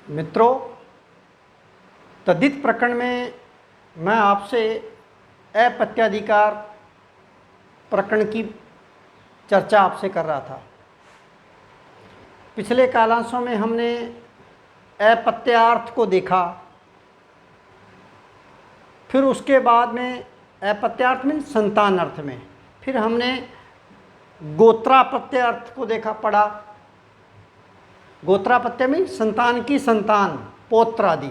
मित्रों, तद्धित प्रकरण में मैं आपसे अप्रत्याधिकार प्रकरण की चर्चा आपसे कर रहा था। पिछले कालांशों में हमने अप्रत्यार्थ को देखा, फिर उसके बाद में अप्रत्यार्थ में संतान अर्थ में, फिर हमने गोत्राप्रत्यय अर्थ को देखा पढ़ा। गोत्राप्रत्यय में संतान की संतान, पौत्र आदि।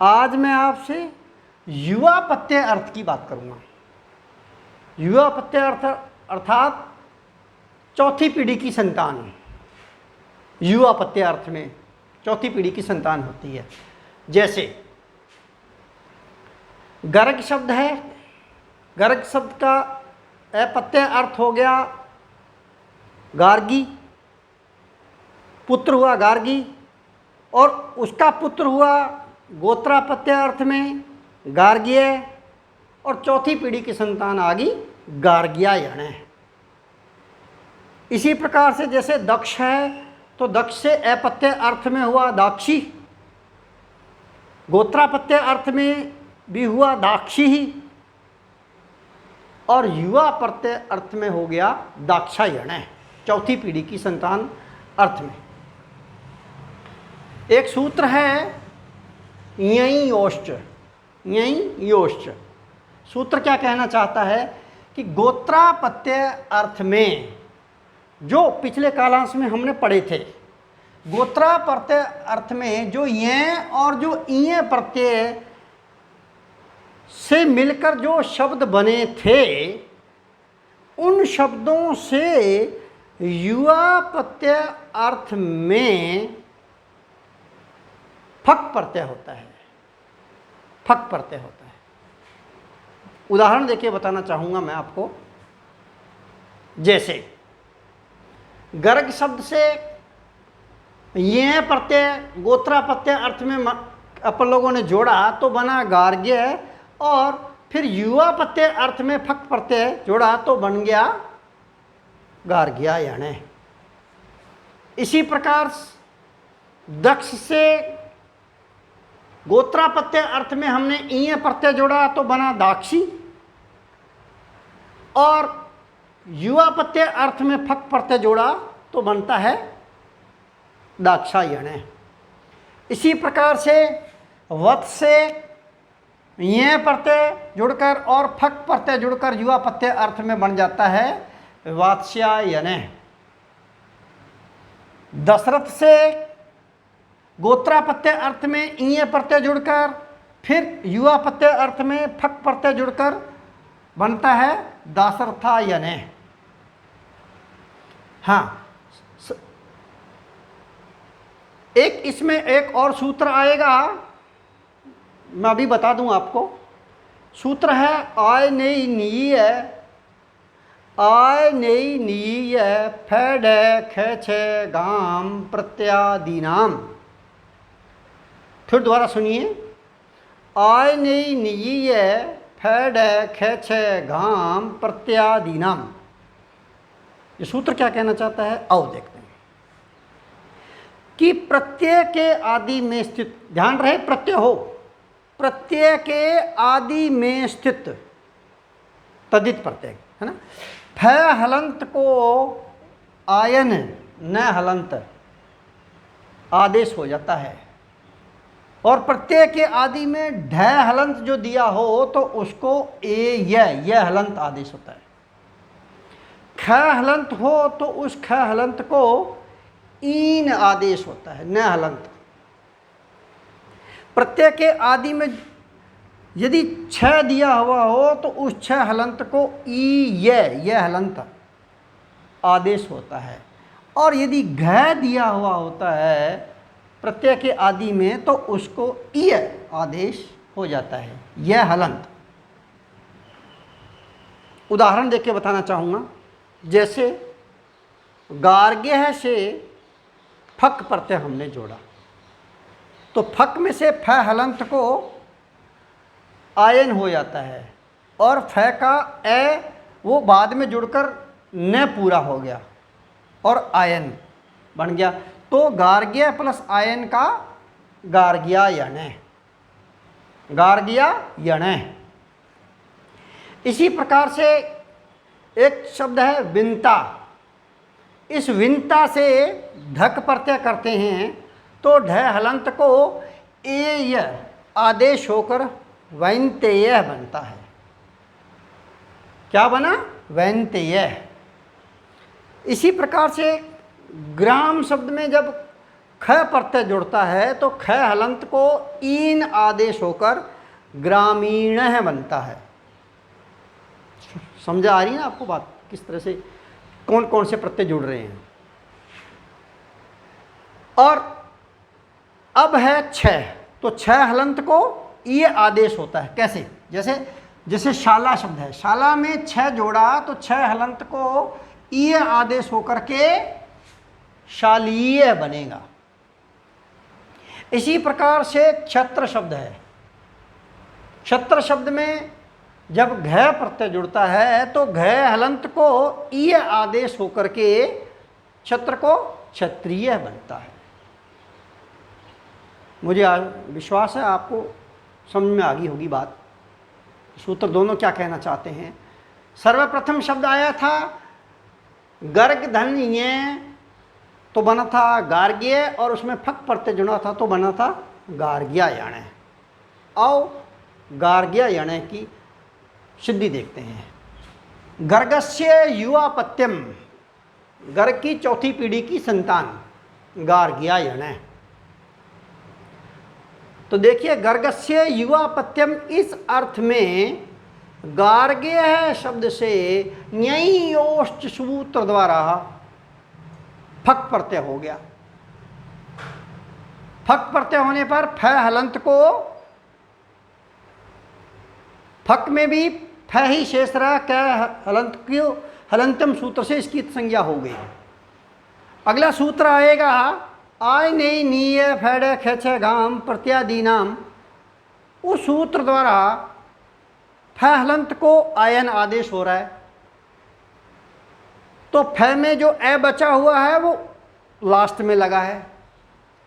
आज मैं आपसे युवा प्रत्यय अर्थ की बात करूंगा। युवा प्रत्यय अर्थ अर्थात चौथी पीढ़ी की संतान। युवा प्रत्यय अर्थ में चौथी पीढ़ी की संतान होती है। जैसे गर्ग शब्द है, गर्ग शब्द का अप्रत्यय अर्थ हो गया गार्गी, पुत्र हुआ गार्गी, और उसका पुत्र हुआ गोत्राप्रत्यय अर्थ में गार्ग्य, और चौथी पीढ़ी की संतान आ गई गार्ग्यायण है। इसी प्रकार से जैसे दक्ष है तो दक्ष से अप्रत्यय अर्थ में हुआ दाक्षी, गोत्राप्रत्यय अर्थ में भी हुआ दाक्षी ही, और युवा प्रत्यय अर्थ में हो गया दाक्षायण है, चौथी पीढ़ी की संतान अर्थ में। एक सूत्र है यई योश्च, यई योश्च। सूत्र क्या कहना चाहता है कि गोत्राप्रत्यय अर्थ में जो पिछले कालांश में हमने पढ़े थे, गोत्राप्रत्यय अर्थ में जो ये और जो इये प्रत्यय से मिलकर जो शब्द बने थे, उन शब्दों से युवा प्रत्यय अर्थ में फक प्रत्यय होता है, फक प्रत्यय होता है। उदाहरण देके बताना चाहूंगा मैं आपको। जैसे गर्ग शब्द से ये प्रत्यय गोत्रा प्रत्यय अर्थ में अपन लोगों ने जोड़ा तो बना गार्ग्य, और फिर युवा प्रत्यय अर्थ में फक प्रत्यय जोड़ा तो बन गया गार्ग्यायण। इसी प्रकार दक्ष से गोत्रा प्रत्यय अर्थ में हमने ईय प्रत्यय जोड़ा तो बना दाक्षी, और युवा प्रत्यय अर्थ में फक प्रत्यय जोड़ा तो बनता है दाक्षायण। इसी प्रकार से वत्स से ये प्रत्यय जुड़कर और फक प्रत्यय जुड़कर युवा प्रत्यय अर्थ में बन जाता है वात्स्यायन। दशरथ से गोत्रा प्रत्यय अर्थ में ईय प्रत्यय जुड़कर फिर युवा प्रत्यय अर्थ में फक प्रत्यय जुड़कर बनता है दाशरथायन। हाँ, एक इसमें एक और सूत्र आएगा, मैं अभी बता दूं आपको। सूत्र है आय नई नीय, आय नई नीय फैड खेच गाम प्रत्यादीनाम। फिर दोबारा सुनिए, आय नई नीय फैड खेच गाम प्रत्यादीनाम। ये सूत्र क्या कहना चाहता है, आओ देखते हैं। कि प्रत्यय के आदि में स्थित, ध्यान रहे प्रत्यय हो, प्रत्यय के आदि में स्थित तद्धित प्रत्यय है ना। फ हलंत को आयन न हलंत आदेश हो जाता है, और प्रत्यय के आदि में ढ हलंत जो दिया हो तो उसको यह हलंत आदेश होता है। ख हलंत हो तो उस ख हलंत को ईन आदेश होता है, न हलंत। प्रत्यय के आदि में यदि छ दिया हुआ हो तो उस छ हलंत को यह हलंत आदेश होता है, और यदि घ दिया हुआ होता है प्रत्यय के आदि में तो उसको ईय आदेश हो जाता है, यह हलंत। उदाहरण देके बताना चाहूँगा। जैसे गार्ग्य से फक प्रत्यय हमने जोड़ा तो फक में से फ हलंत को आयन हो जाता है, और फ का ए वो बाद में जुड़कर न पूरा हो गया, और आयन बन गया। तो गार्ग्य प्लस आयन का गार्ग्यायन है, गार्ग्यायन है। इसी प्रकार से एक शब्द है विंता। इस विंता से धक प्रत्यय करते हैं तो ढ हलंत को एय आदेश होकर वैन्तेय बनता है। क्या बना? वैन्तेय। इसी प्रकार से ग्राम शब्द में जब ख प्रत्यय जुड़ता है तो ख हलंत को ईन आदेश होकर ग्रामीण बनता है। समझा आ रही है ना आपको बात, किस तरह से कौन कौन से प्रत्यय जुड़ रहे हैं। और अब है छह, तो छह हलंत को ये आदेश होता है। कैसे? जैसे शाला शब्द है, शाला में छह जोड़ा तो छह हलंत को ये आदेश होकर के शालीय बनेगा। इसी प्रकार से क्षत्र शब्द है, क्षत्र शब्द में जब घ प्रत्यय जुड़ता है तो घ हलंत को ये आदेश होकर के क्षत्र को क्षत्रिय बनता है। मुझे विश्वास है आपको समझ में आ गई होगी बात। सूत्र दोनों क्या कहना चाहते हैं। सर्वप्रथम शब्द आया था गर्ग धन ये, तो बना था गार्ग्य, और उसमें फक प्रत्यय जुड़ा था तो बना था गार्ग्यायण। आओ गार्ग्यायण की सिद्धि देखते हैं। गर्गस्य युवापत्यम, गर्ग की चौथी पीढ़ी की संतान गार्ग्यायण। तो देखिए गर्गस्य युवापत्यम इस अर्थ में गार्ग्य शब्द से न्ययोश्च सूत्र द्वारा फक प्रत्यय हो गया। फक प्रत्यय होने पर फ हलंत को, फक में भी फ ही शेष रहा, क हलंत क्यों हलंतम सूत्र से इसकी संज्ञा हो गई। अगला सूत्र आएगा आय नई नीय फैड खेच गाम प्रत्यादि नाम। उस सूत्र द्वारा फ हलंत को आयन आदेश हो रहा है, तो फ में जो ए बचा हुआ है वो लास्ट में लगा है,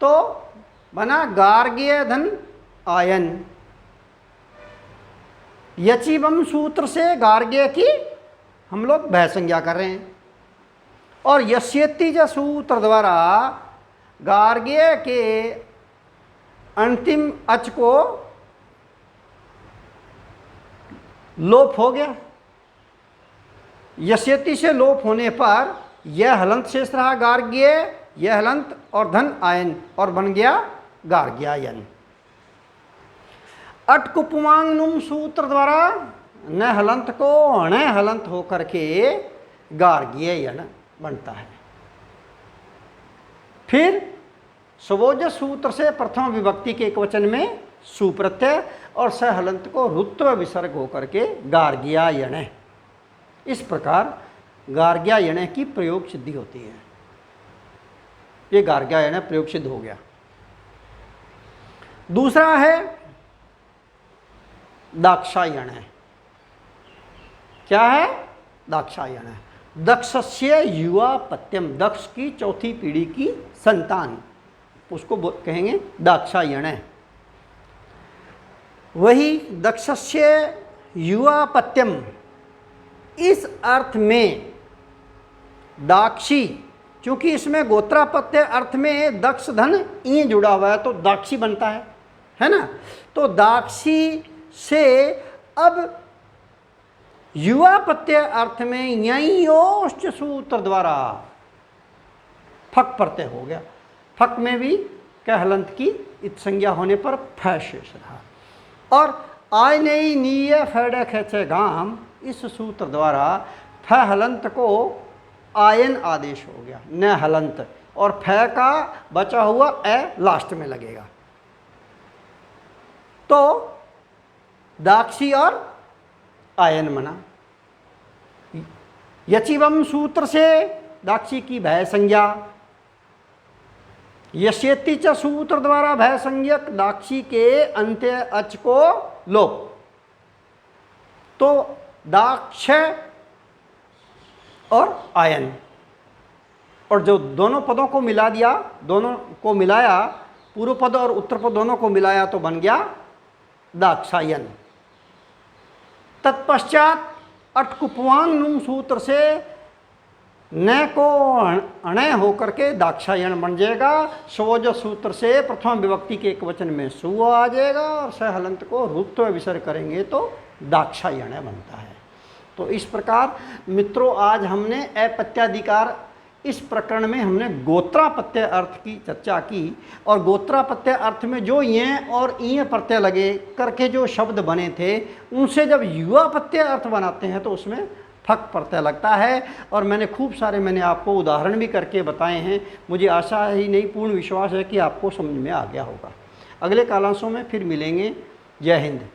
तो बना गार्ग्य धन आयन। यचिवम सूत्र से गार्ग्य की हम लोग भय संज्ञा कर रहे हैं, और यस्येतिज सूत्र द्वारा गार्ग्य के अंतिम अच को लोप हो गया। यस्यति से लोप होने पर यह हलंत शेष रहा गार्ग्य, यह हलंत और धन आयन, और बन गया गार्ग्यायन। अटकुपमांगनुम सूत्र द्वारा न हलंत को अण हलंत होकर के गार्ग्यायन बनता है। फिर स्वोज सूत्र से प्रथम विभक्ति के एकवचन में सुप्रत्यय और स हलंत को रुत्व विसर्ग होकर के गार्ग्यायण। इस प्रकार गार्ग्यायण की प्रयोग सिद्धि होती है। ये गार्ग्यायण प्रयोग सिद्ध हो गया। दूसरा है दाक्षायण। क्या है? दाक्षायण। दक्षस्य युवापत्यम, दक्ष की चौथी पीढ़ी की संतान, उसको कहेंगे दाक्षायण। वही दक्षस्य युवापत्यम इस अर्थ में दाक्षी, क्योंकि इसमें गोत्रापत्य अर्थ में दक्ष धन ई जुड़ा हुआ है तो दाक्षी बनता है ना। तो दाक्षी से अब युवापत्य अर्थ में ययोश्च सूत्र द्वारा फक प्रत्यय हो गया। फक में भी क हलंत की इत संज्ञा होने पर फ शेष रहा, और आय नई नीय फैड खेचे गाम इस सूत्र द्वारा फ हलंत को आयन आदेश हो गया, न हलंत, और फ का बचा हुआ ए लास्ट में लगेगा। तो दाक्षी और आयन बना। यचिवम सूत्र से दाक्षी की भय संज्ञा, यस्येति च सूत्र द्वारा भय संज्ञक दाक्षी के अंत्य अच को लोप, तो दाक्ष और आयन। और जो दोनों पदों को मिला दिया, दोनों को मिलाया, पूर्व पद और उत्तर पद दोनों को मिलाया तो बन गया दाक्षायन। तत्पश्चात अटकुपवान नुम सूत्र से न को अणय होकर के दाक्षायन बन जाएगा। स्वज सूत्र से प्रथम विभक्ति के एक वचन में सु आ जाएगा और सहलंत को रूपत्व विसर्ग करेंगे तो दाक्षायण बनता है। तो इस प्रकार मित्रों आज हमने अपत्याधिकार इस प्रकरण में हमने गोत्रापत्य अर्थ की चर्चा की और गोत्रापत्य अर्थ में जो ये और ईय प्रत्यय लगे करके जो शब्द बने थे उनसे जब युवापत्य अर्थ बनाते हैं तो उसमें फक प्रत्यय लगता है। और मैंने खूब सारे मैंने आपको उदाहरण भी करके बताए हैं। मुझे आशा ही नहीं पूर्ण विश्वास है कि आपको समझ में आ गया होगा। अगले कालांशों में फिर मिलेंगे। जय हिंद।